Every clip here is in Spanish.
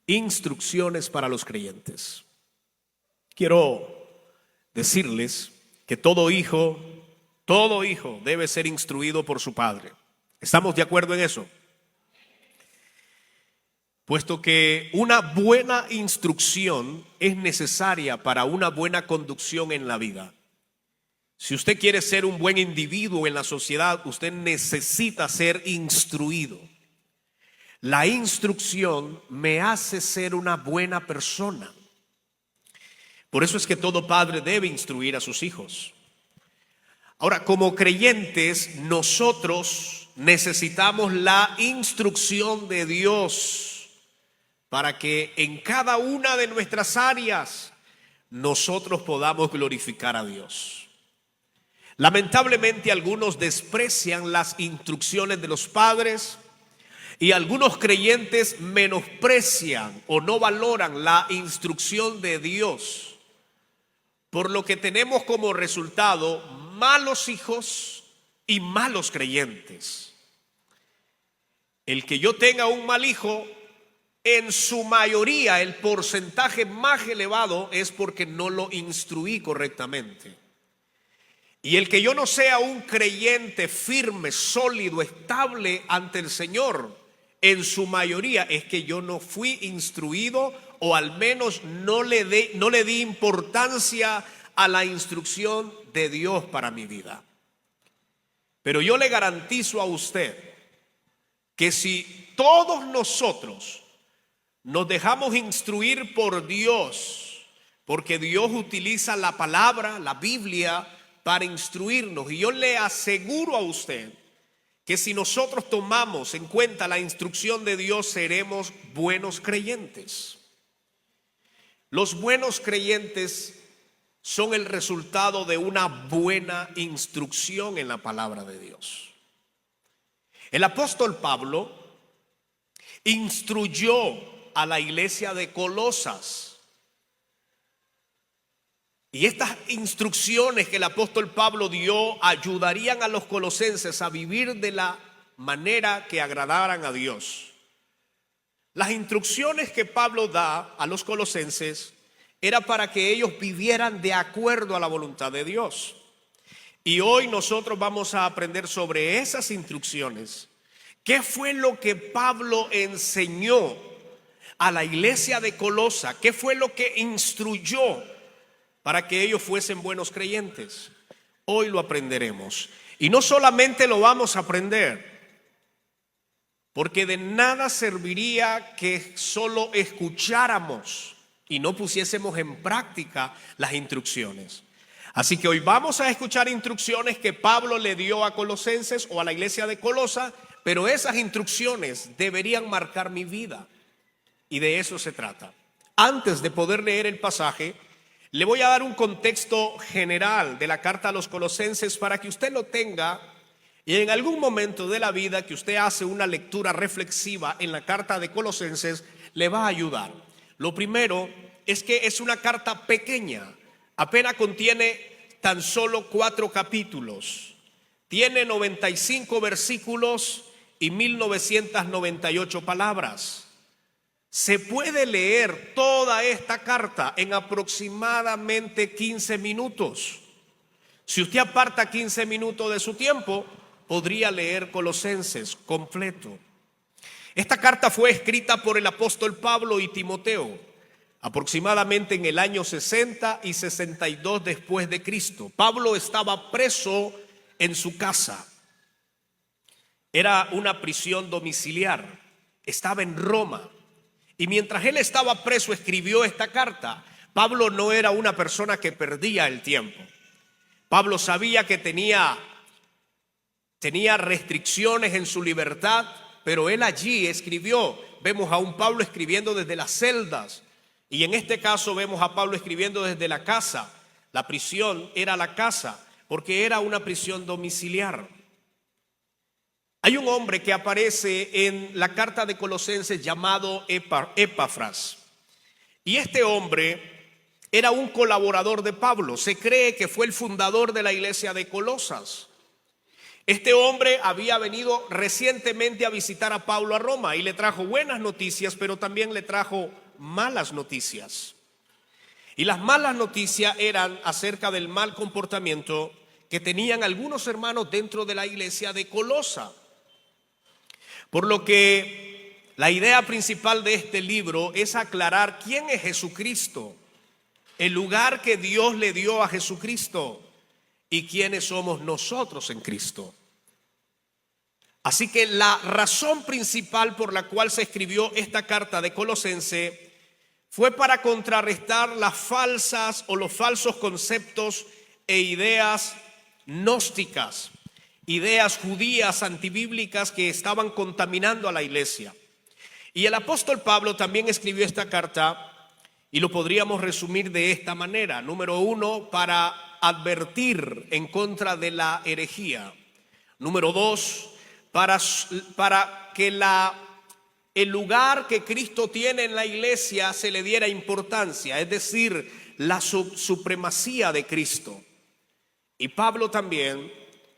Instrucciones para los creyentes. Quiero decirles que todo hijo debe ser instruido por su padre. ¿Estamos de acuerdo en eso? Puesto que una buena instrucción es necesaria para una buena conducción en la vida. Si usted quiere ser un buen individuo en la sociedad, usted necesita ser instruido. La instrucción me hace ser una buena persona. Por eso es que todo padre debe instruir a sus hijos. Ahora, como creyentes, nosotros necesitamos la instrucción de Dios para que en cada una de nuestras áreas nosotros podamos glorificar a Dios. Lamentablemente, algunos desprecian las instrucciones de los padres y algunos creyentes menosprecian o no valoran la instrucción de Dios, por lo que tenemos como resultado malos hijos y malos creyentes. El que yo tenga un mal hijo, en su mayoría, el porcentaje más elevado es porque no lo instruí correctamente. Y el que yo no sea un creyente firme, sólido, estable ante el Señor, en su mayoría es que yo no fui instruido, o al menos no le di importancia a la instrucción de Dios para mi vida. Pero yo le garantizo a usted que si todos nosotros nos dejamos instruir por Dios, porque Dios utiliza la palabra, la Biblia, para instruirnos, y yo le aseguro a usted que si nosotros tomamos en cuenta la instrucción de Dios, seremos buenos creyentes. Los buenos creyentes son el resultado de una buena instrucción en la palabra de Dios. El apóstol Pablo instruyó a la iglesia de Colosas. Y estas instrucciones que el apóstol Pablo dio ayudarían a los colosenses a vivir de la manera que agradaran a Dios. Las instrucciones que Pablo da a los colosenses era para que ellos vivieran de acuerdo a la voluntad de Dios. Y hoy nosotros vamos a aprender sobre esas instrucciones. ¿Qué fue lo que Pablo enseñó a la iglesia de Colosa? ¿Qué fue lo que instruyó para que ellos fuesen buenos creyentes? Hoy lo aprenderemos. Y no solamente lo vamos a aprender, porque de nada serviría que solo escucháramos y no pusiésemos en práctica las instrucciones. Así que hoy vamos a escuchar instrucciones que Pablo le dio a Colosenses o a la iglesia de Colosa, pero esas instrucciones deberían marcar mi vida. Y de eso se trata. Antes de poder leer el pasaje, le voy a dar un contexto general de la carta a los Colosenses para que usted lo tenga, y en algún momento de la vida que usted hace una lectura reflexiva en la carta de Colosenses, le va a ayudar. Lo primero es que es una carta pequeña, apenas contiene tan solo 4 capítulos, tiene 95 versículos y 1998 palabras. Se puede leer toda esta carta en aproximadamente 15 minutos. Si usted aparta 15 minutos de su tiempo, podría leer Colosenses completo. Esta carta fue escrita por el apóstol Pablo y Timoteo, aproximadamente en el año 60 y 62 después de Cristo. Pablo estaba preso en su casa. Era una prisión domiciliar. Estaba en Roma. Y mientras él estaba preso, escribió esta carta. Pablo no era una persona que perdía el tiempo. Pablo sabía que tenía restricciones en su libertad, pero él allí escribió. Vemos a un Pablo escribiendo desde las celdas, y en este caso vemos a Pablo escribiendo desde la casa. La prisión era la casa, porque era una prisión domiciliar. Hay un hombre que aparece en la carta de Colosenses llamado Epafras. Y este hombre era un colaborador de Pablo. Se cree que fue el fundador de la iglesia de Colosas. Este hombre había venido recientemente a visitar a Pablo a Roma y le trajo buenas noticias, pero también le trajo malas noticias. Y las malas noticias eran acerca del mal comportamiento que tenían algunos hermanos dentro de la iglesia de Colosa. Por lo que la idea principal de este libro es aclarar quién es Jesucristo, el lugar que Dios le dio a Jesucristo y quiénes somos nosotros en Cristo. Así que la razón principal por la cual se escribió esta carta de Colosense fue para contrarrestar las falsas o los falsos conceptos e ideas gnósticas, ideas judías antibíblicas que estaban contaminando a la iglesia. Y el apóstol Pablo también escribió esta carta y lo podríamos resumir de esta manera. Número 1, para advertir en contra de la herejía. Número 2, para que el lugar que Cristo tiene en la iglesia se le diera importancia, es decir, la supremacía de Cristo. Y Pablo también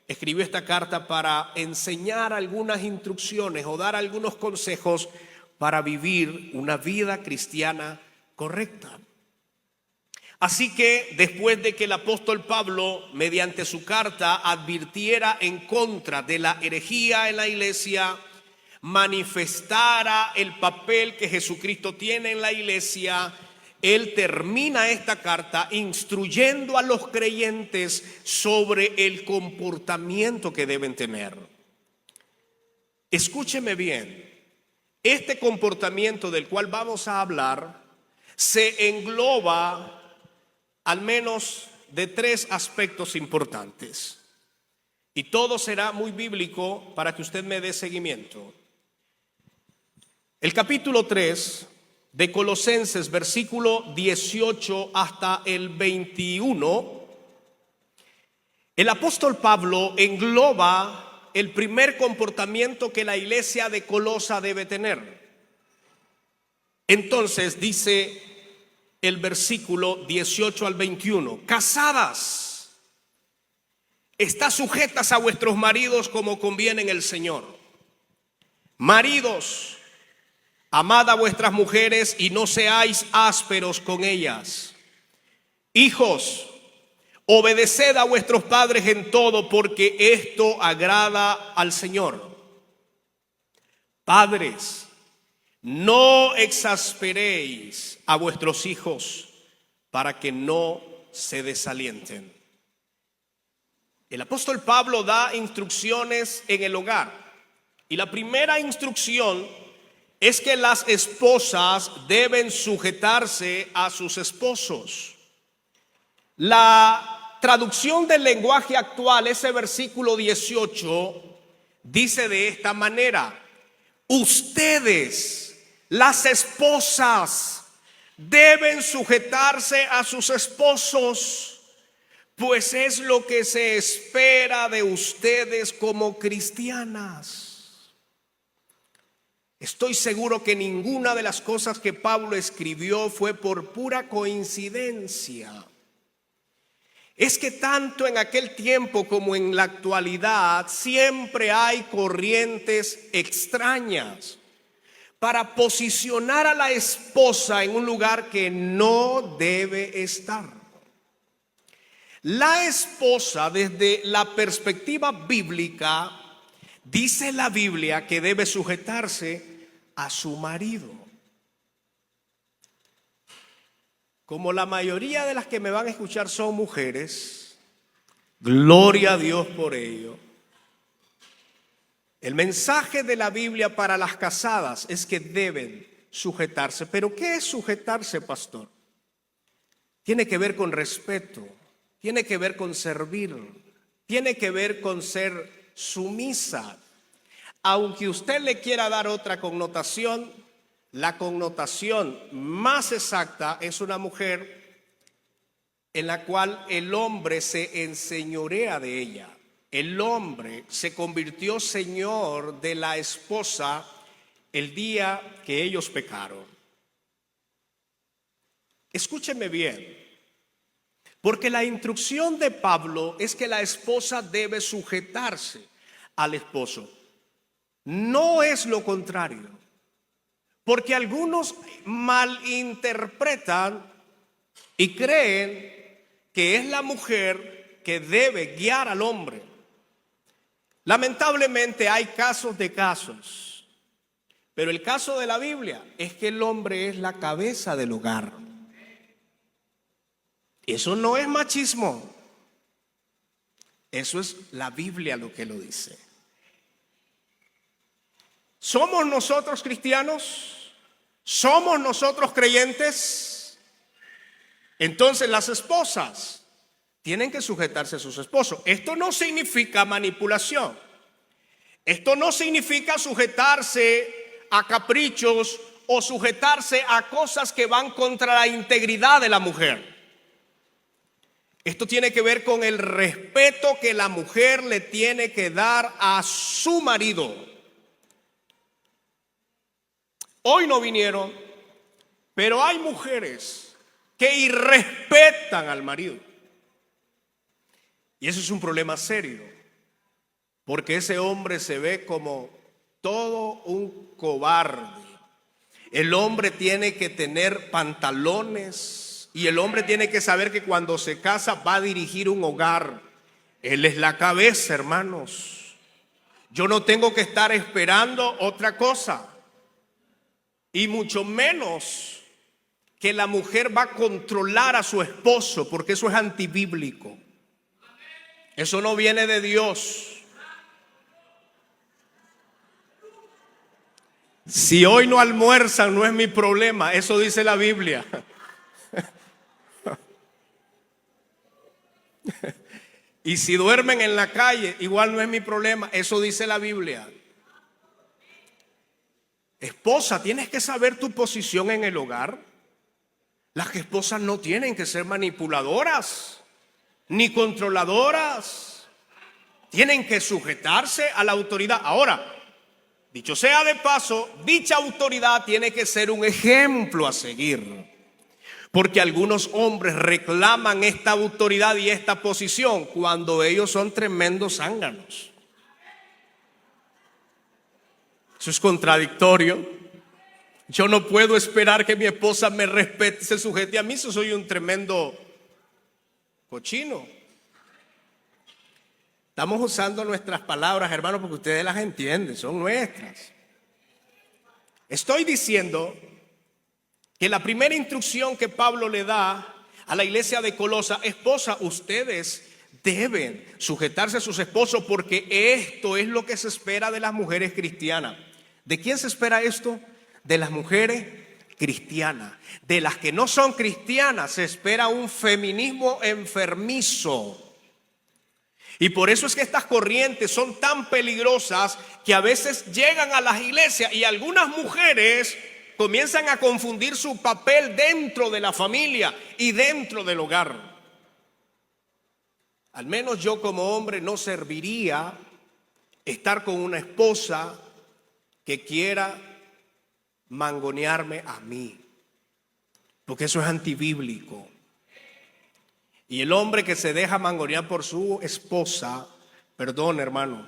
escribió esta carta para enseñar algunas instrucciones o dar algunos consejos para vivir una vida cristiana correcta. Así que después de que el apóstol Pablo, mediante su carta, advirtiera en contra de la herejía en la iglesia, manifestara el papel que Jesucristo tiene en la iglesia, él termina esta carta instruyendo a los creyentes sobre el comportamiento que deben tener. Escúcheme bien, este comportamiento del cual vamos a hablar se engloba al menos de 3 aspectos importantes. Y todo será muy bíblico para que usted me dé seguimiento. El capítulo 3 de Colosenses, versículo 18 hasta el 21, el apóstol Pablo engloba el primer comportamiento que la iglesia de Colosa debe tener. Entonces dice el versículo 18 al 21, casadas, estad sujetas a vuestros maridos como conviene en el Señor. Maridos, amad a vuestras mujeres y no seáis ásperos con ellas. Hijos, obedeced a vuestros padres en todo, porque esto agrada al Señor. Padres, no exasperéis a vuestros hijos para que no se desalienten. El apóstol Pablo da instrucciones en el hogar. Y la primera instrucción es que las esposas deben sujetarse a sus esposos. La traducción del lenguaje actual, ese versículo 18, dice de esta manera: ustedes, las esposas, deben sujetarse a sus esposos, pues es lo que se espera de ustedes como cristianas. Estoy seguro que ninguna de las cosas que Pablo escribió fue por pura coincidencia. Es que tanto en aquel tiempo como en la actualidad siempre hay corrientes extrañas para posicionar a la esposa en un lugar que no debe estar. La esposa, desde la perspectiva bíblica, dice la Biblia que debe sujetarse a su marido. Como la mayoría de las que me van a escuchar son mujeres, gloria a Dios por ello. El mensaje de la Biblia para las casadas es que deben sujetarse. ¿Pero qué es sujetarse, pastor? Tiene que ver con respeto, tiene que ver con servir, tiene que ver con ser sumisa. Aunque usted le quiera dar otra connotación, la connotación más exacta es una mujer en la cual el hombre se enseñorea de ella. El hombre se convirtió señor de la esposa el día que ellos pecaron. Escúcheme bien, porque la instrucción de Pablo es que la esposa debe sujetarse. al esposo. No es lo contrario, porque algunos malinterpretan y creen que es la mujer que debe guiar al hombre. Lamentablemente hay casos de casos, pero el caso de la Biblia es que el hombre es la cabeza del hogar. Eso no es machismo, eso es la Biblia lo que lo dice. ¿Somos nosotros cristianos? ¿Somos nosotros creyentes? Entonces las esposas tienen que sujetarse a sus esposos. Esto no significa manipulación. Esto no significa sujetarse a caprichos o sujetarse a cosas que van contra la integridad de la mujer. Esto tiene que ver con el respeto que la mujer le tiene que dar a su marido. Hoy no vinieron, pero hay mujeres que irrespetan al marido. Y eso es un problema serio, porque ese hombre se ve como todo un cobarde. El hombre tiene que tener pantalones y el hombre tiene que saber que cuando se casa va a dirigir un hogar. Él es la cabeza, hermanos. Yo no tengo que estar esperando otra cosa. Y mucho menos que la mujer va a controlar a su esposo, porque eso es antibíblico. Eso no viene de Dios. Si hoy no almuerzan, no es mi problema. Eso dice la Biblia. Y si duermen en la calle, igual no es mi problema. Eso dice la Biblia. Esposa, tienes que saber tu posición en el hogar. Las esposas no tienen que ser manipuladoras ni controladoras. Tienen que sujetarse a la autoridad. Ahora, dicho sea de paso, dicha autoridad tiene que ser un ejemplo a seguir. Porque algunos hombres reclaman esta autoridad y esta posición cuando ellos son tremendos zánganos. Eso es contradictorio. Yo no puedo esperar que mi esposa me respete, se sujete a mí, si soy un tremendo cochino. Estamos usando nuestras palabras, hermanos, porque ustedes las entienden, son nuestras. Estoy diciendo que la primera instrucción que Pablo le da a la iglesia de Colosa: esposa, ustedes deben sujetarse a sus esposos, porque esto es lo que se espera de las mujeres cristianas. ¿De quién se espera esto? De las mujeres cristianas. De las que no son cristianas se espera un feminismo enfermizo. Y por eso es que estas corrientes son tan peligrosas que a veces llegan a las iglesias y algunas mujeres comienzan a confundir su papel dentro de la familia y dentro del hogar. Al menos yo como hombre no serviría estar con una esposa que quiera mangonearme a mí, porque eso es antibíblico. Y el hombre que se deja mangonear por su esposa, perdone, hermano,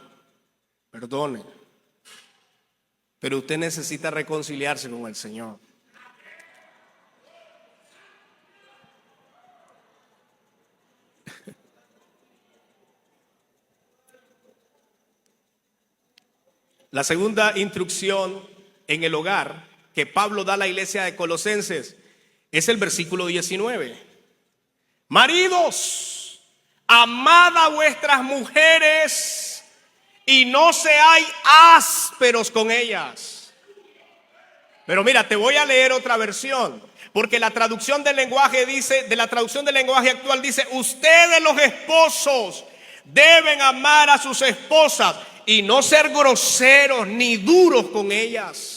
perdone, pero usted necesita reconciliarse con el Señor. La segunda instrucción en el hogar que Pablo da a la iglesia de Colosenses es el versículo 19. Maridos, amad a vuestras mujeres y no seáis ásperos con ellas. Pero mira, te voy a leer otra versión, porque la traducción del lenguaje dice, de la traducción del lenguaje actual dice: ustedes los esposos deben amar a sus esposas y no ser groseros ni duros con ellas.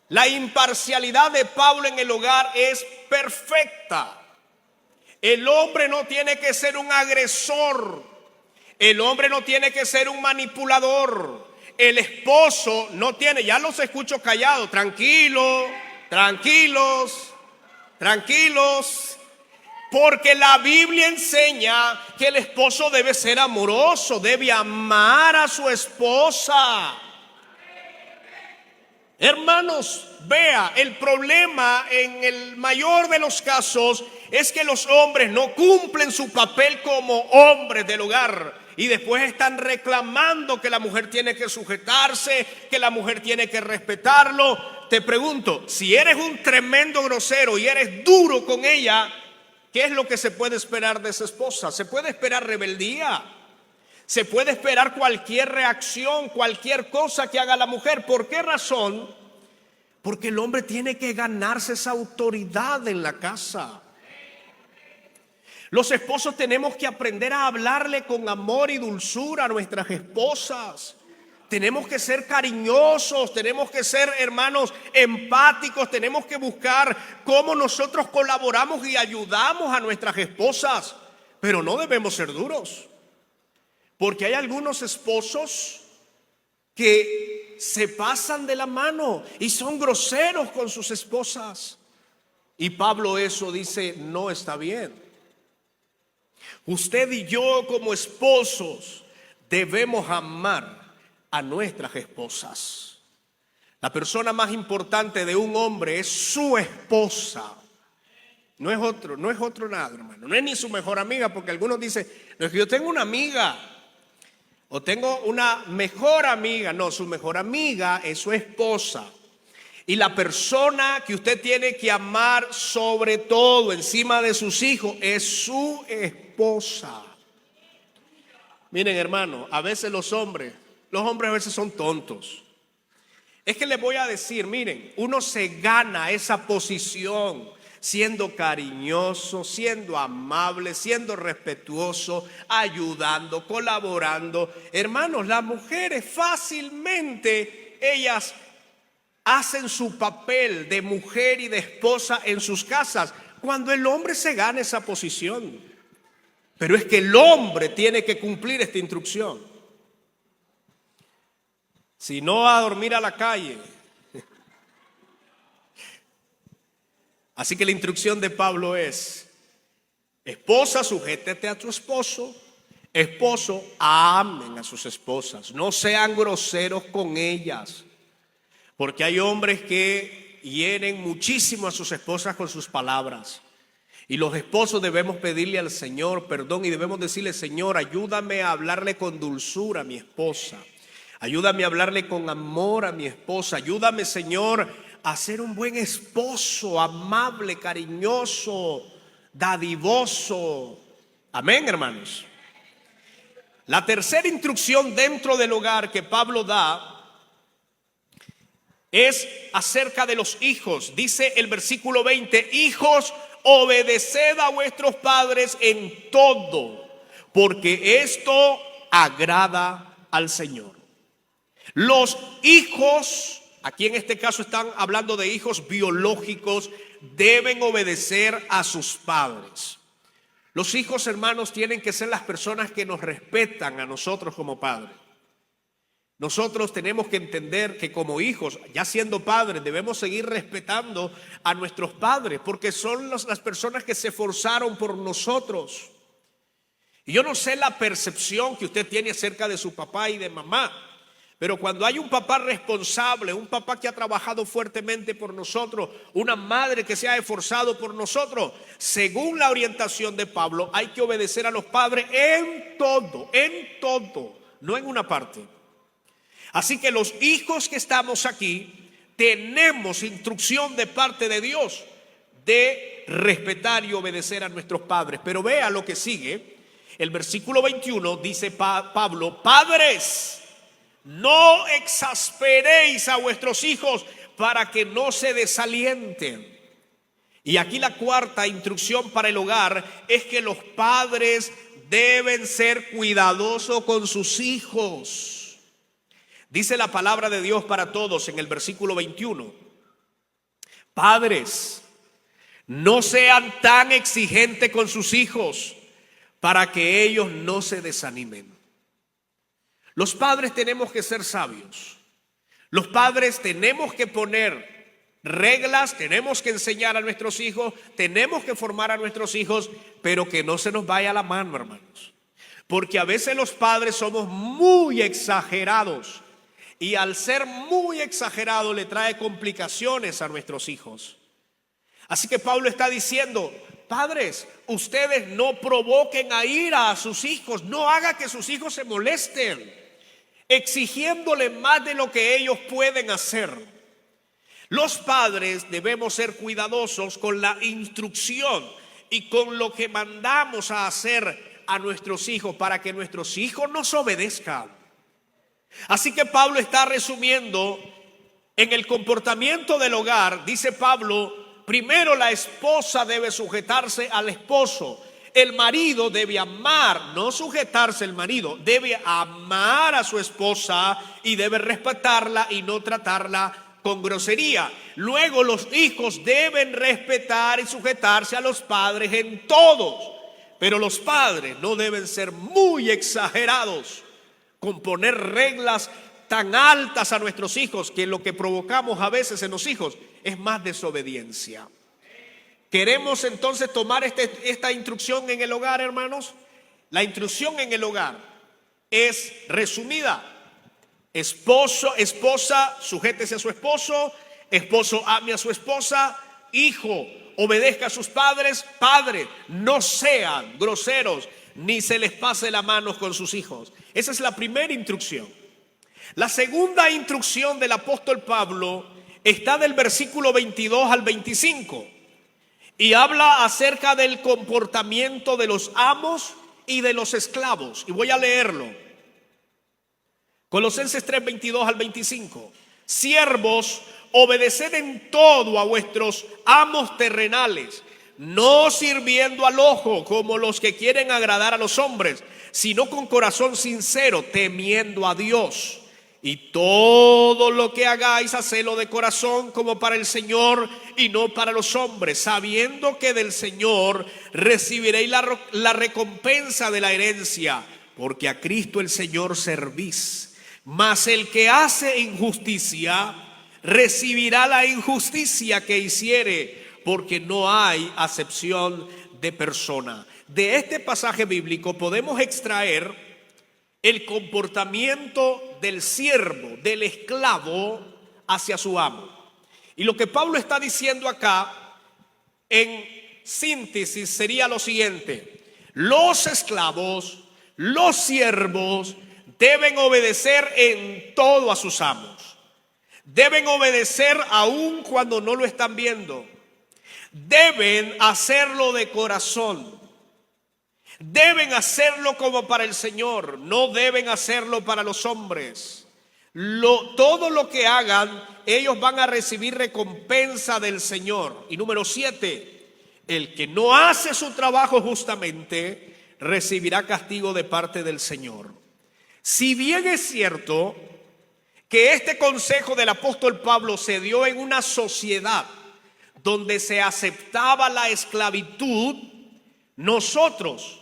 La imparcialidad de Pablo en el hogar es perfecta. El hombre no tiene que ser un agresor. El hombre no tiene que ser un manipulador. El esposo no tiene, ya los escucho callados, tranquilos. Porque la Biblia enseña que el esposo debe ser amoroso, debe amar a su esposa. Hermanos, vea, el problema en el mayor de los casos es que los hombres no cumplen su papel como hombres del hogar y después están reclamando que la mujer tiene que sujetarse, que la mujer tiene que respetarlo. Te pregunto, si eres un tremendo grosero y eres duro con ella, ¿qué es lo que se puede esperar de esa esposa? Se puede esperar rebeldía. Se puede esperar cualquier reacción, cualquier cosa que haga la mujer. ¿Por qué razón? Porque el hombre tiene que ganarse esa autoridad en la casa. Los esposos tenemos que aprender a hablarle con amor y dulzura a nuestras esposas. Tenemos que ser cariñosos, tenemos que ser, hermanos, empáticos, tenemos que buscar cómo nosotros colaboramos y ayudamos a nuestras esposas, pero no debemos ser duros. Porque hay algunos esposos que se pasan de la mano y son groseros con sus esposas. Y Pablo eso dice, no está bien. Usted y yo como esposos debemos amar a nuestras esposas. La persona más importante de un hombre es su esposa. No es otro nada, hermano. No es ni su mejor amiga, porque algunos dicen, no, es que yo tengo una amiga. O tengo una mejor amiga. No, su mejor amiga es su esposa. Y la persona que usted tiene que amar sobre todo, encima de sus hijos, es su esposa. Miren, hermano, a veces los hombres a veces son tontos. Es que les voy a decir, miren, uno se gana esa posición siendo cariñoso, siendo amable, siendo respetuoso, ayudando, colaborando. Hermanos, las mujeres fácilmente, ellas hacen su papel de mujer y de esposa en sus casas, cuando el hombre se gana esa posición. Pero es que el hombre tiene que cumplir esta instrucción. Si no, a dormir a la calle. Así que la instrucción de Pablo es: esposa, sujétate a tu esposo. Esposo, amen a sus esposas. No sean groseros con ellas. Porque hay hombres que hieren muchísimo a sus esposas con sus palabras. Y los esposos debemos pedirle al Señor perdón y debemos decirle: Señor, ayúdame a hablarle con dulzura a mi esposa. Ayúdame a hablarle con amor a mi esposa. Ayúdame, Señor, a ser un buen esposo, amable, cariñoso, dadivoso. Amén, hermanos. La tercera instrucción dentro del hogar que Pablo da es acerca de los hijos. Dice el versículo 20: hijos, obedeced a vuestros padres en todo, porque esto agrada al Señor. Los hijos, aquí en este caso están hablando de hijos biológicos, deben obedecer a sus padres. Los hijos, hermanos, tienen que ser las personas que nos respetan a nosotros como padres. Nosotros tenemos que entender que como hijos, ya siendo padres, debemos seguir respetando a nuestros padres, porque son las personas que se esforzaron por nosotros. Y yo no sé la percepción que usted tiene acerca de su papá y de mamá, pero cuando hay un papá responsable, un papá que ha trabajado fuertemente por nosotros, una madre que se ha esforzado por nosotros, según la orientación de Pablo, hay que obedecer a los padres en todo, no en una parte. Así que los hijos que estamos aquí tenemos instrucción de parte de Dios de respetar y obedecer a nuestros padres. Pero vea lo que sigue. El versículo 21 dice Pablo: padres, no exasperéis a vuestros hijos para que no se desalienten. Y aquí la cuarta instrucción para el hogar es que los padres deben ser cuidadosos con sus hijos. Dice la palabra de Dios para todos en el versículo 21: padres, no sean tan exigentes con sus hijos para que ellos no se desanimen. Los padres tenemos que ser sabios. Los padres tenemos que poner reglas, tenemos que enseñar a nuestros hijos, tenemos que formar a nuestros hijos, pero que no se nos vaya la mano, hermanos. Porque a veces los padres somos muy exagerados y al ser muy exagerados le trae complicaciones a nuestros hijos. Así que Pablo está diciendo: padres, ustedes no provoquen a ira a sus hijos, no haga que sus hijos se molesten, exigiéndole más de lo que ellos pueden hacer. Los padres debemos ser cuidadosos con la instrucción y con lo que mandamos a hacer a nuestros hijos para que nuestros hijos nos obedezcan. Así que Pablo está resumiendo en el comportamiento del hogar. Dice Pablo: primero la esposa debe sujetarse al esposo. El marido debe amar, no sujetarse el marido, debe amar a su esposa y debe respetarla y no tratarla con grosería. Luego los hijos deben respetar y sujetarse a los padres en todos, pero los padres no deben ser muy exagerados con poner reglas tan altas a nuestros hijos que lo que provocamos a veces en los hijos es más desobediencia. ¿Queremos entonces tomar esta instrucción en el hogar, hermanos? La instrucción en el hogar es resumida: esposa, sujétese a su esposo; esposo, ame a su esposa; hijo, obedezca a sus padres; padre, no sean groseros ni se les pase la mano con sus hijos. Esa es la primera instrucción. La segunda instrucción del apóstol Pablo está del versículo 22 al 25 y habla acerca del comportamiento de los amos y de los esclavos. Y voy a leerlo. Colosenses 3, 22 al 25. Siervos, obedeced en todo a vuestros amos terrenales, no sirviendo al ojo como los que quieren agradar a los hombres, sino con corazón sincero, temiendo a Dios. Y todo lo que hagáis, hacedlo de corazón como para el Señor y no para los hombres, sabiendo que del Señor recibiréis la recompensa de la herencia, porque a Cristo el Señor servís. Mas el que hace injusticia recibirá la injusticia que hiciere, porque no hay acepción de persona. De este pasaje bíblico podemos extraer el comportamiento del siervo, del esclavo hacia su amo. Y lo que Pablo está diciendo acá, en síntesis, sería lo siguiente: los esclavos, los siervos, deben obedecer en todo a sus amos. Deben obedecer aun cuando no lo están viendo. Deben hacerlo de corazón. Deben hacerlo como para el Señor, no deben hacerlo para los hombres. Todo lo que hagan, ellos van a recibir recompensa del Señor. Y número 7, el que no hace su trabajo justamente recibirá castigo de parte del Señor. Si bien es cierto que este consejo del apóstol Pablo se dio en una sociedad donde se aceptaba la esclavitud, nosotros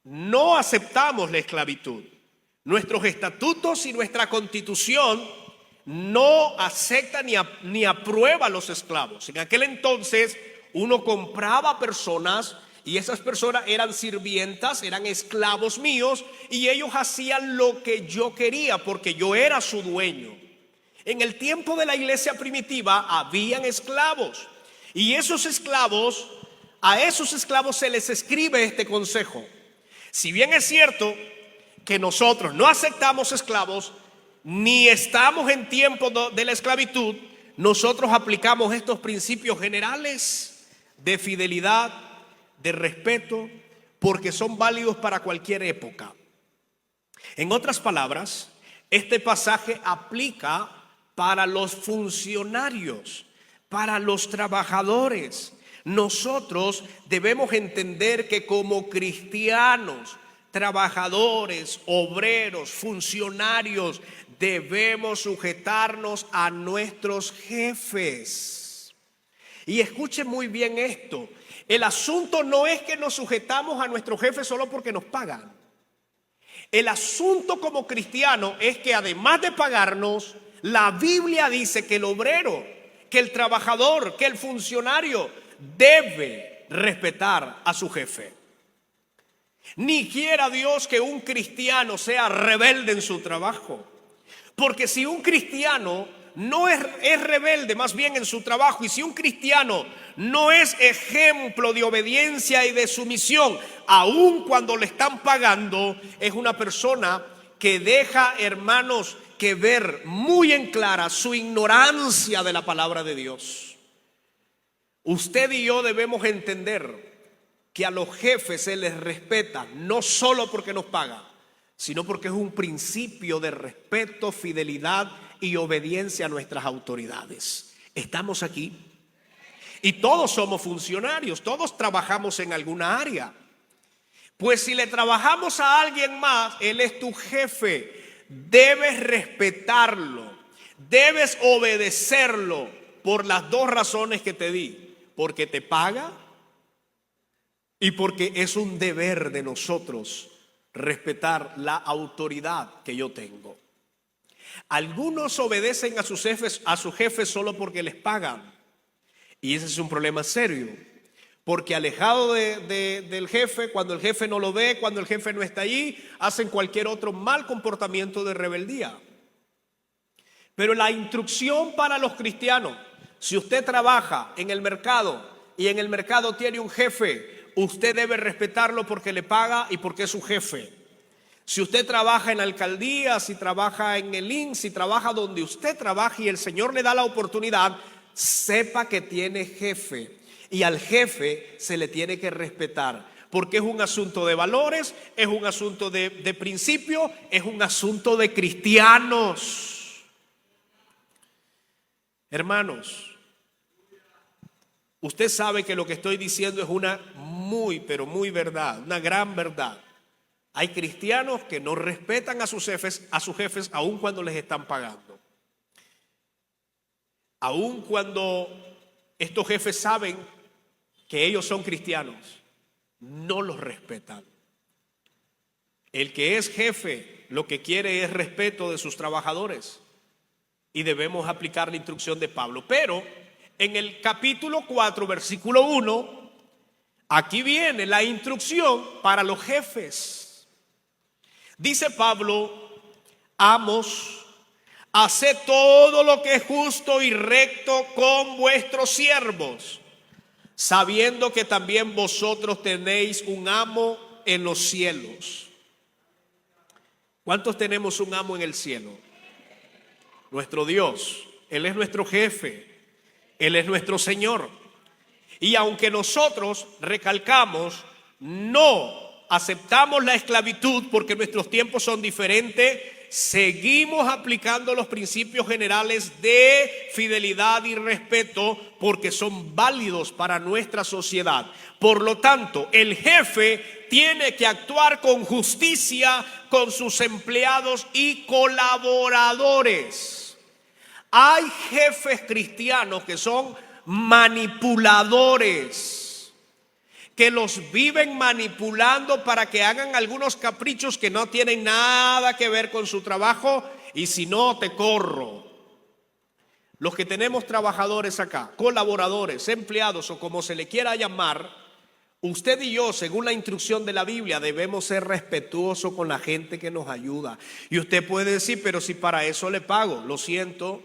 no aceptamos la esclavitud. Nuestros estatutos y nuestra constitución no aceptan ni aprueba a los esclavos. En aquel entonces uno compraba personas y esas personas eran sirvientas, eran esclavos míos, y ellos hacían lo que yo quería porque yo era su dueño. En el tiempo de la iglesia primitiva habían esclavos, y a esos esclavos se les escribe este consejo. Si bien es cierto que nosotros no aceptamos esclavos, ni estamos en tiempo de la esclavitud, nosotros aplicamos estos principios generales de fidelidad, de respeto, porque son válidos para cualquier época. En otras palabras, este pasaje aplica para los funcionarios, para los trabajadores. Nosotros debemos entender que como cristianos, trabajadores, obreros, funcionarios, debemos sujetarnos a nuestros jefes. Y escuchen muy bien esto: el asunto no es que nos sujetamos a nuestros jefes solo porque nos pagan. El asunto como cristiano es que además de pagarnos, la Biblia dice que el obrero que el trabajador, que el funcionario debe respetar a su jefe. Ni quiera Dios que un cristiano sea rebelde en su trabajo. Porque si un cristiano no es rebelde más bien en su trabajo, y si un cristiano no es ejemplo de obediencia y de sumisión, aun cuando le están pagando, es una persona que deja, hermanos, que ver muy en clara su ignorancia de la palabra de Dios. Usted y yo debemos entender que a los jefes se les respeta, no solo porque nos pagan, sino porque es un principio de respeto, fidelidad y obediencia a nuestras autoridades. Estamos aquí y todos somos funcionarios, todos trabajamos en alguna área. Pues si le trabajamos a alguien más, él es tu jefe. Debes respetarlo, debes obedecerlo por las dos razones que te di: porque te paga y porque es un deber de nosotros respetar la autoridad que yo tengo. Algunos obedecen a sus jefes solo porque les pagan, y ese es un problema serio, porque alejado del jefe, cuando el jefe no lo ve, cuando el jefe no está allí, hacen cualquier otro mal comportamiento de rebeldía. Pero la instrucción para los cristianos: si usted trabaja en el mercado y en el mercado tiene un jefe, usted debe respetarlo porque le paga y porque es su jefe. Si usted trabaja en la alcaldía, si trabaja en el INS, si trabaja donde usted trabaja y el Señor le da la oportunidad, sepa que tiene jefe, y al jefe se le tiene que respetar, porque es un asunto de valores, es un asunto de principio, es un asunto de cristianos. Hermanos, usted sabe que lo que estoy diciendo es una pero muy verdad, una gran verdad. Hay cristianos que no respetan a sus jefes aun cuando les están pagando. Aun cuando estos jefes saben que ellos son cristianos, no los respetan. El que es jefe lo que quiere es respeto de sus trabajadores, y debemos aplicar la instrucción de Pablo. Pero en el capítulo 4, versículo 1, aquí viene la instrucción para los jefes. Dice Pablo: amos, haced todo lo que es justo y recto con vuestros siervos, sabiendo que también vosotros tenéis un amo en los cielos. ¿Cuántos tenemos un amo en el cielo? Nuestro Dios. Él es nuestro jefe, Él es nuestro Señor. Y aunque nosotros, recalcamos, no aceptamos la esclavitud porque nuestros tiempos son diferentes, seguimos aplicando los principios generales de fidelidad y respeto porque son válidos para nuestra sociedad. Por lo tanto, el jefe tiene que actuar con justicia con sus empleados y colaboradores. Hay jefes cristianos que son manipuladores, que los viven manipulando para que hagan algunos caprichos que no tienen nada que ver con su trabajo, y si no, te corro. Los que tenemos trabajadores acá, colaboradores, empleados o como se le quiera llamar, usted y yo, según la instrucción de la Biblia, debemos ser respetuosos con la gente que nos ayuda. Y usted puede decir: pero si para eso le pago. Lo siento,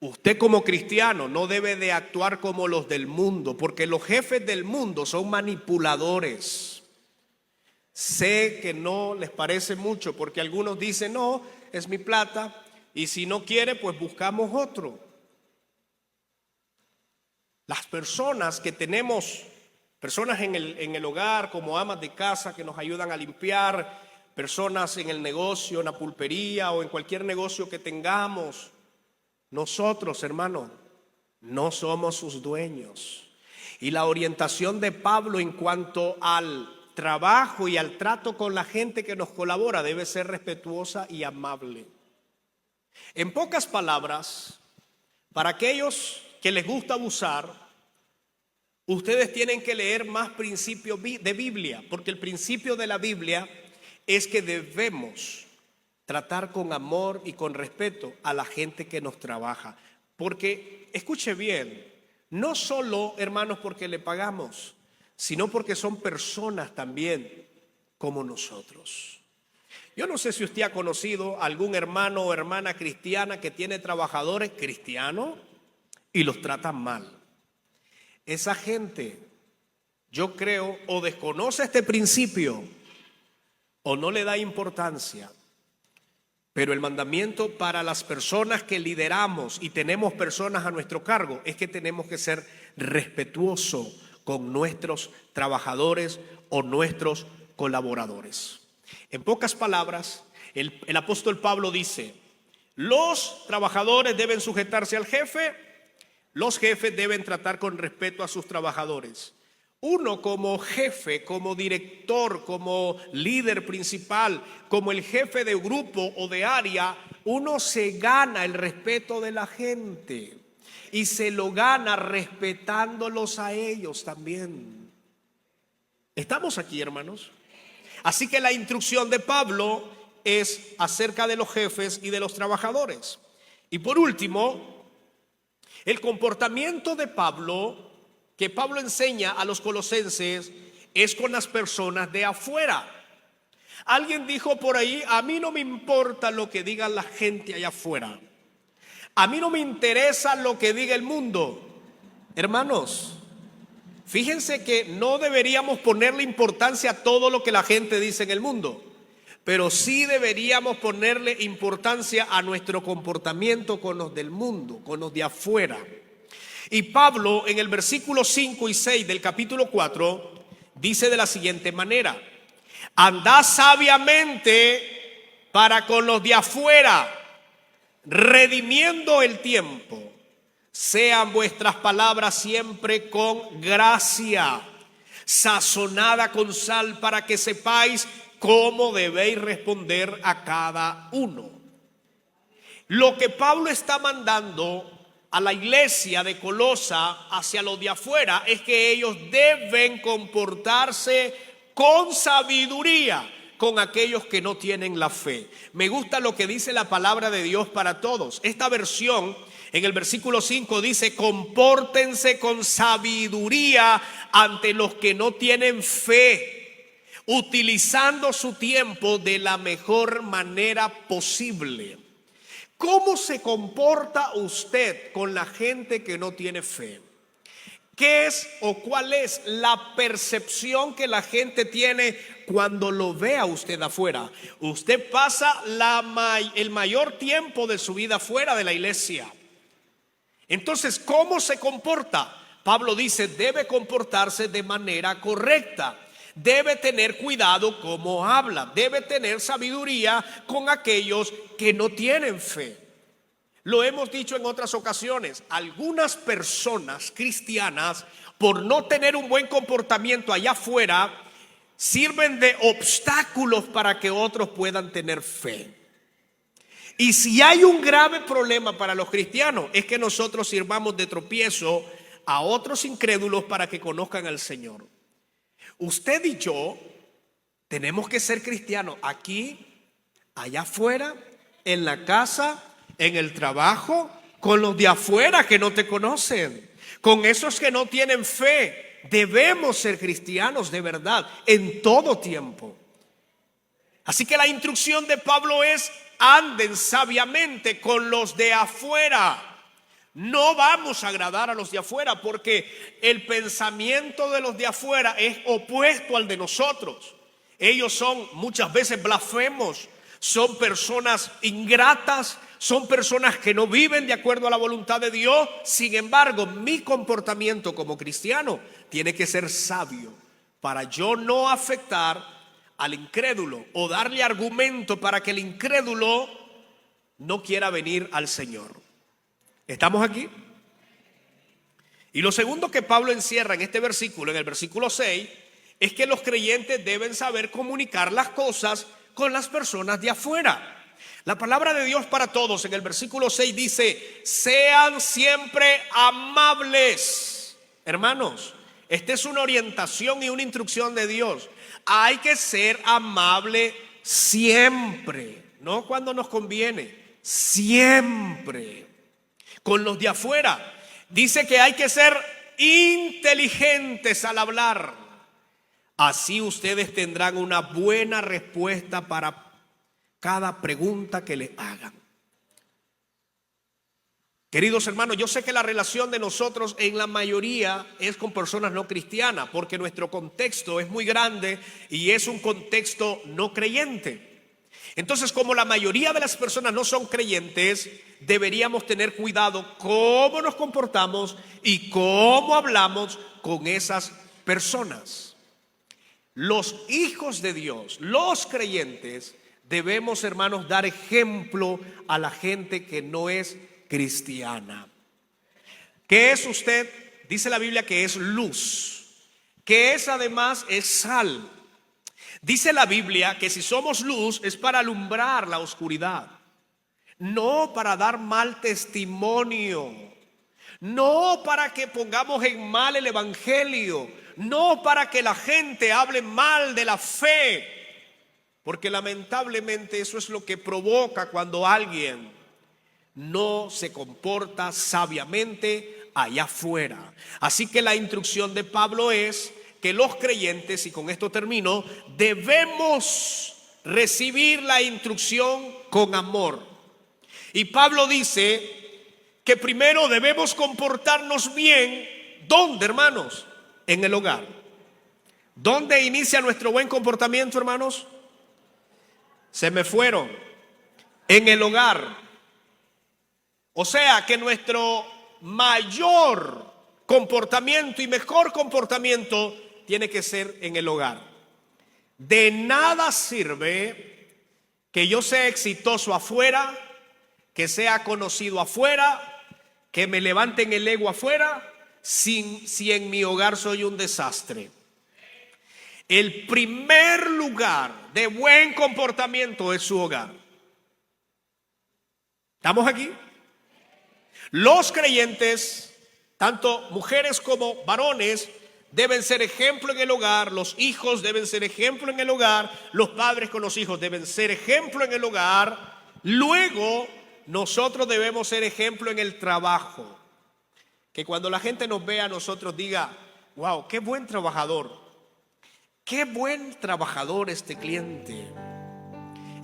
usted como cristiano no debe de actuar como los del mundo, porque los jefes del mundo son manipuladores. Sé que no les parece mucho, porque algunos dicen: no, es mi plata, y si no quiere, pues buscamos otro. Las personas que tenemos, personas en el hogar como amas de casa que nos ayudan a limpiar, personas en el negocio, en la pulpería o en cualquier negocio que tengamos, nosotros, hermanos, no somos sus dueños. Y la orientación de Pablo en cuanto al trabajo y al trato con la gente que nos colabora debe ser respetuosa y amable. En pocas palabras, para aquellos que les gusta abusar, ustedes tienen que leer más principios de Biblia, porque el principio de la Biblia es que debemos tratar con amor y con respeto a la gente que nos trabaja. Porque, escuche bien, no solo, hermanos, porque le pagamos, sino porque son personas también como nosotros. Yo no sé si usted ha conocido algún hermano o hermana cristiana que tiene trabajadores cristianos y los tratan mal. Esa gente, yo creo, o desconoce este principio o no le da importancia. Pero el mandamiento para las personas que lideramos y tenemos personas a nuestro cargo es que tenemos que ser respetuosos con nuestros trabajadores o nuestros colaboradores. En pocas palabras, el apóstol Pablo dice, los trabajadores deben sujetarse al jefe, los jefes deben tratar con respeto a sus trabajadores. Uno como jefe, como director, como líder principal, como el jefe de grupo o de área, uno se gana el respeto de la gente y se lo gana respetándolos a ellos también. ¿Estamos aquí, hermanos? Así que la instrucción de Pablo es acerca de los jefes y de los trabajadores. Y por último, el comportamiento de Pablo que Pablo enseña a los colosenses es con las personas de afuera. Alguien dijo por ahí, a mí no me importa lo que diga la gente allá afuera. A mí no me interesa lo que diga el mundo. Hermanos, fíjense que no deberíamos ponerle importancia a todo lo que la gente dice en el mundo, pero sí deberíamos ponerle importancia a nuestro comportamiento con los del mundo, con los de afuera. Y Pablo en el versículo 5 y 6 del capítulo 4 dice de la siguiente manera: andad sabiamente para con los de afuera, redimiendo el tiempo. Sean vuestras palabras siempre con gracia, sazonada con sal, para que sepáis cómo debéis responder a cada uno. Lo que Pablo está mandando a la iglesia de Colosa hacia los de afuera es que ellos deben comportarse con sabiduría con aquellos que no tienen la fe. Me gusta lo que dice la palabra de Dios para todos. Esta versión en el versículo 5 dice: compórtense con sabiduría ante los que no tienen fe, utilizando su tiempo de la mejor manera posible. ¿Cómo se comporta usted con la gente que no tiene fe? ¿Qué es o cuál es la percepción que la gente tiene cuando lo ve a usted afuera? Usted pasa el mayor tiempo de su vida fuera de la iglesia. Entonces, ¿cómo se comporta? Pablo dice, debe comportarse de manera correcta. Debe tener cuidado cómo habla, debe tener sabiduría con aquellos que no tienen fe. Lo hemos dicho en otras ocasiones, algunas personas cristianas, por no tener un buen comportamiento allá afuera, sirven de obstáculos para que otros puedan tener fe. Y si hay un grave problema para los cristianos, es que nosotros sirvamos de tropiezo a otros incrédulos para que conozcan al Señor. Usted y yo tenemos que ser cristianos aquí, allá afuera, en la casa, en el trabajo, con los de afuera que no te conocen, con esos que no tienen fe. Debemos ser cristianos de verdad en todo tiempo. Así que la instrucción de Pablo es: anden sabiamente con los de afuera. No vamos a agradar a los de afuera porque el pensamiento de los de afuera es opuesto al de nosotros. Ellos son muchas veces blasfemos, son personas ingratas, son personas que no viven de acuerdo a la voluntad de Dios. Sin embargo, mi comportamiento como cristiano tiene que ser sabio para yo no afectar al incrédulo o darle argumento para que el incrédulo no quiera venir al Señor. ¿Estamos aquí? Y lo segundo que Pablo encierra en este versículo, en el versículo 6, es que los creyentes deben saber comunicar las cosas con las personas de afuera. La palabra de Dios para todos en el versículo 6 dice: sean siempre amables. Hermanos, esta es una orientación y una instrucción de Dios. Hay que ser amable siempre, no cuando nos conviene, siempre. con los de afuera. Dice que hay que ser inteligentes al hablar. Así ustedes tendrán una buena respuesta para cada pregunta que le hagan. Queridos hermanos, yo sé que la relación de nosotros en la mayoría es con personas no cristianas, porque nuestro contexto es muy grande y es un contexto no creyente. Entonces, como la mayoría de las personas no son creyentes, deberíamos tener cuidado cómo nos comportamos y cómo hablamos con esas personas. Los hijos de Dios, los creyentes, debemos, hermanos, dar ejemplo a la gente que no es cristiana. ¿Qué es usted? Dice la Biblia que es luz, que es además es sal. Dice la Biblia que si somos luz es para alumbrar la oscuridad, no para dar mal testimonio, no para que pongamos en mal el evangelio, no para que la gente hable mal de la fe, porque lamentablemente eso es lo que provoca cuando alguien no se comporta sabiamente allá afuera. Así que la instrucción de Pablo es que los creyentes, y con esto termino, debemos recibir la instrucción con amor. Y Pablo dice que primero debemos comportarnos bien. ¿Dónde, hermanos? En el hogar. ¿Dónde inicia nuestro buen comportamiento, hermanos? Se me fueron. En el hogar. O sea que nuestro mayor comportamiento y mejor comportamiento tiene que ser en el hogar. De nada sirve que yo sea exitoso afuera, que sea conocido afuera, que me levanten el ego afuera, si en mi hogar soy un desastre. El primer lugar de buen comportamiento es su hogar. ¿Estamos aquí? Los creyentes, tanto mujeres como varones, deben ser ejemplo en el hogar. Los hijos deben ser ejemplo en el hogar. Los padres con los hijos deben ser ejemplo en el hogar. Luego, nosotros debemos ser ejemplo en el trabajo. Que cuando la gente nos vea, nosotros diga: wow, qué buen trabajador. Qué buen trabajador este cliente.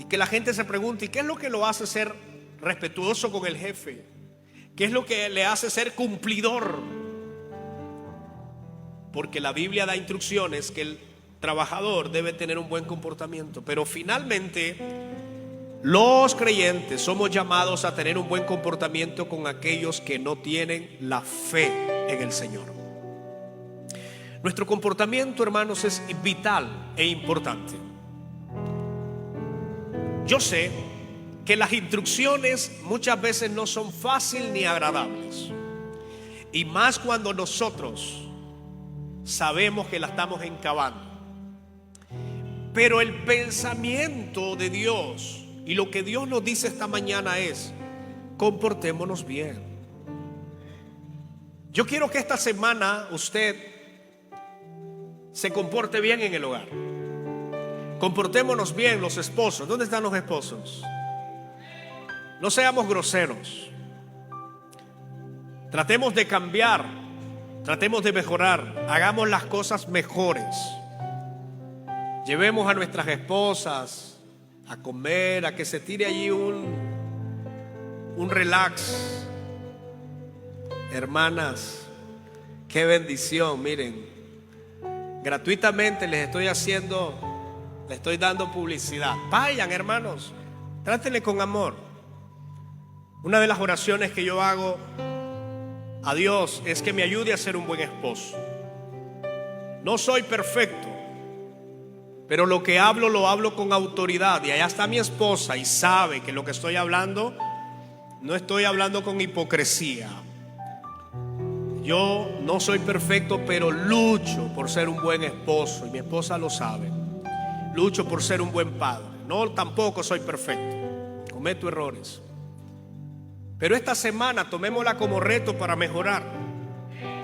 Y que la gente se pregunte: ¿y qué es lo que lo hace ser respetuoso con el jefe? ¿Qué es lo que le hace ser cumplidor? Porque la Biblia da instrucciones que el trabajador debe tener un buen comportamiento. Pero finalmente, los creyentes somos llamados a tener un buen comportamiento con aquellos que no tienen la fe en el Señor. Nuestro comportamiento, hermanos, es vital e importante. Yo sé que las instrucciones muchas veces no son fáciles ni agradables, y más cuando nosotros sabemos que la estamos encabando. Pero el pensamiento de Dios y lo que Dios nos dice esta mañana es: comportémonos bien. Yo quiero que esta semana usted se comporte bien en el hogar. Comportémonos bien los esposos. ¿Dónde están los esposos? No seamos groseros. Tratemos de cambiar, tratemos de mejorar, hagamos las cosas mejores. Llevemos a nuestras esposas a comer, a que se tire allí un relax. Hermanas, qué bendición, miren, gratuitamente les estoy dando publicidad. Vayan, hermanos, trátenle con amor. Una de las oraciones que yo hago a Dios es que me ayude a ser un buen esposo. No soy perfecto, pero lo que hablo lo hablo con autoridad. Y allá está mi esposa y sabe que lo que estoy hablando, no estoy hablando con hipocresía. Yo no soy perfecto, pero lucho por ser un buen esposo, y mi esposa lo sabe. Lucho por ser un buen padre. No, tampoco soy perfecto, cometo errores. Pero esta semana tomémosla como reto para mejorar.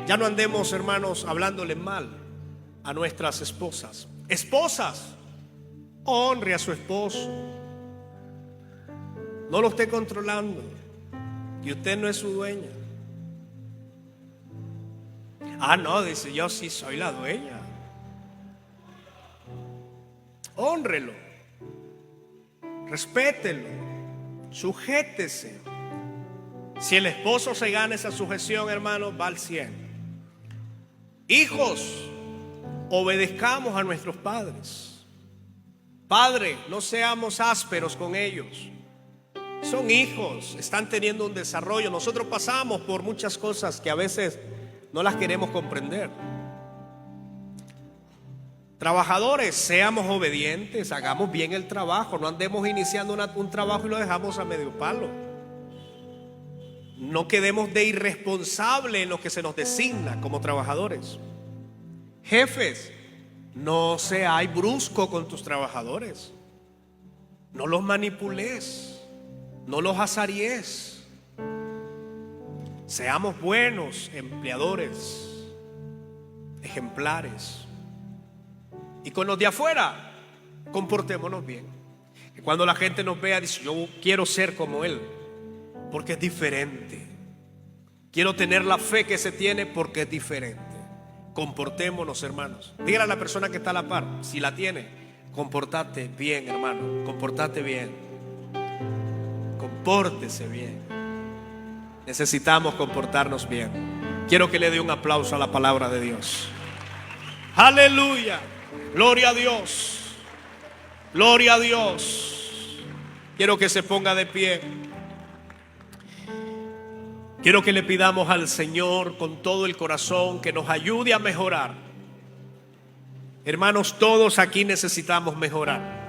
Ya no andemos, hermanos, hablándole mal a nuestras esposas. Esposas, honre a su esposo. No lo esté controlando. y usted no es su dueña. Ah, no, dice, yo sí soy la dueña. Hónrelo, respételo, sujétese. Si el esposo se gana esa sujeción, hermano, va al cielo. Hijos, obedezcamos a nuestros padres. Padre, no seamos ásperos con ellos. Son hijos, están teniendo un desarrollo. Nosotros pasamos por muchas cosas que a veces no las queremos comprender. Trabajadores, seamos obedientes, hagamos bien el trabajo. No andemos iniciando un trabajo y lo dejamos a medio palo. No quedemos de irresponsables en lo que se nos designa como trabajadores. Jefes, no seas brusco con tus trabajadores. No los manipules, no los azaríes. Seamos buenos empleadores, ejemplares. Y con los de afuera, comportémonos bien. Que cuando la gente nos vea, dice, yo quiero ser como él, porque es diferente. Quiero tener la fe que se tiene porque es diferente. Comportémonos, hermanos. Dígale a la persona que está a la par, si la tiene, compórtate bien, hermano. Compórtate bien. Compórtese bien. Necesitamos comportarnos bien. Quiero que le dé un aplauso a la palabra de Dios. Aleluya. Gloria a Dios. Gloria a Dios. Quiero que se ponga de pie. Quiero que le pidamos al Señor con todo el corazón que nos ayude a mejorar. Hermanos, todos aquí necesitamos mejorar.